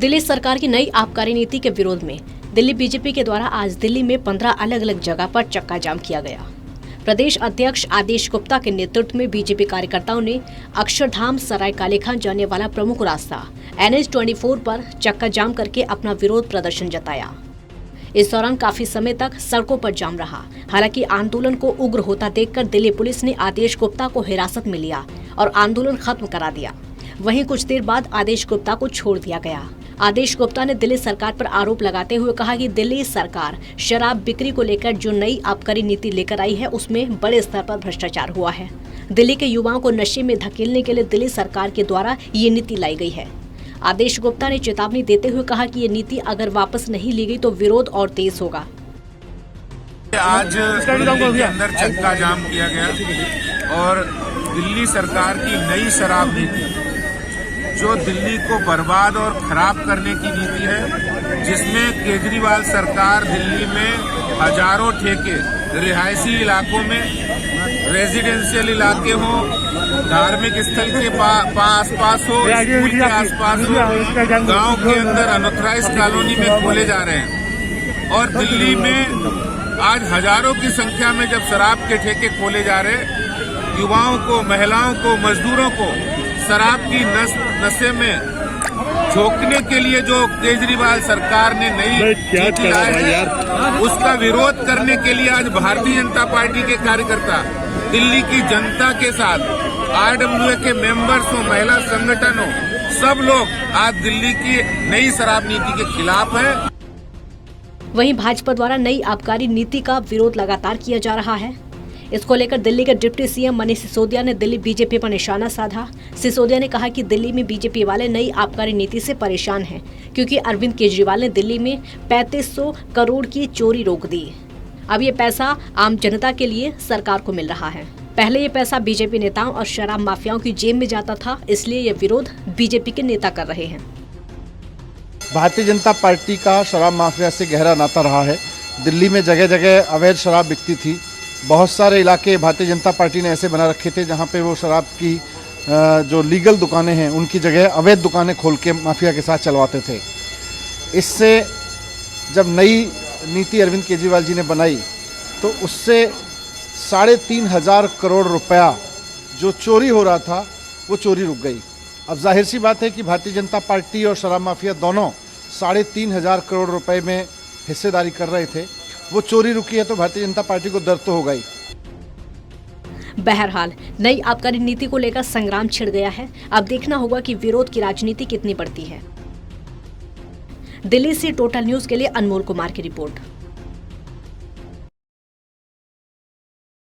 दिल्ली सरकार की नई आबकारी नीति के विरोध में दिल्ली बीजेपी के द्वारा आज दिल्ली में 15 अलग अलग जगह पर चक्का जाम किया गया। प्रदेश अध्यक्ष आदेश गुप्ता के नेतृत्व में बीजेपी कार्यकर्ताओं ने अक्षरधाम सराय काले खान जाने वाला प्रमुख रास्ता NH-24 पर चक्का जाम करके अपना विरोध प्रदर्शन जताया। इस दौरान काफी समय तक सड़कों पर जाम रहा। हालांकि आंदोलन को उग्र होता देखकर दिल्ली पुलिस ने आदेश गुप्ता को हिरासत में लिया और आंदोलन खत्म करा दिया। वहीं कुछ देर बाद आदेश गुप्ता को छोड़ दिया गया। आदेश गुप्ता ने दिल्ली सरकार पर आरोप लगाते हुए कहा कि दिल्ली सरकार शराब बिक्री को लेकर जो नई आबकारी नीति लेकर आई है उसमें बड़े स्तर पर भ्रष्टाचार हुआ है। दिल्ली के युवाओं को नशे में धकेलने के लिए दिल्ली सरकार के द्वारा ये नीति लाई गई है। आदेश गुप्ता ने चेतावनी देते हुए कहा कि ये नीति अगर वापस नहीं ली गई तो विरोध और तेज होगा। आज दिल्ली के अंदर चक्का जाम किया गया और दिल्ली सरकार की नई शराब नीति जो दिल्ली को बर्बाद और खराब करने की नीति है, जिसमें केजरीवाल सरकार दिल्ली में हजारों ठेके रिहायशी इलाकों में, रेजिडेंशियल इलाके हो, धार्मिक स्थल के आसपास हो, स्कूल के आसपास हो, गांव के अंदर अनऑथराइज कॉलोनी में खोले जा रहे हैं। और दिल्ली में आज हजारों की संख्या में जब शराब के ठेके खोले जा रहे हैं, युवाओं को, महिलाओं को, मजदूरों को शराब की नशे में झोंकने के लिए जो केजरीवाल सरकार ने नई नीति लाई है, उसका विरोध करने के लिए आज भारतीय जनता पार्टी के कार्यकर्ता दिल्ली की जनता के साथ, RWA के मेंबर्स हो, महिला संगठन हो, सब लोग आज दिल्ली की नई शराब नीति के खिलाफ है। वहीं भाजपा द्वारा नई आबकारी नीति का विरोध लगातार किया जा रहा है। इसको लेकर दिल्ली के डिप्टी CM मनीष सिसोदिया ने दिल्ली बीजेपी पर निशाना साधा। सिसोदिया ने कहा कि दिल्ली में बीजेपी वाले नई आबकारी नीति से परेशान हैं, क्योंकि अरविंद केजरीवाल ने दिल्ली में 3500 करोड़ की चोरी रोक दी। अब ये पैसा आम जनता के लिए सरकार को मिल रहा है। पहले ये पैसा बीजेपी नेताओं और शराब माफियाओं की जेब में जाता था, इसलिए ये विरोध बीजेपी के नेता कर रहे हैं। भारतीय जनता पार्टी का शराब माफिया से गहरा नाता रहा है। दिल्ली में जगह जगह अवैध शराब बिकती थी। बहुत सारे इलाके भारतीय जनता पार्टी ने ऐसे बना रखे थे जहां पे वो शराब की जो लीगल दुकानें हैं उनकी जगह अवैध दुकानें खोल के माफिया के साथ चलवाते थे। इससे जब नई नीति अरविंद केजरीवाल जी ने बनाई तो उससे 3,500 करोड़ रुपया जो चोरी हो रहा था वो चोरी रुक गई। अब जाहिर सी बात है कि भारतीय जनता पार्टी और शराब माफिया दोनों 3,500 करोड़ रुपए में हिस्सेदारी कर रहे थे। वो चोरी रुकी है तो भारतीय जनता पार्टी को दर्द तो होगा ही। बहरहाल नई आबकारी नीति को लेकर संग्राम छिड़ गया है। अब देखना होगा कि विरोध की राजनीति कितनी बढ़ती है। दिल्ली से टोटल न्यूज के लिए अनमोल कुमार की रिपोर्ट।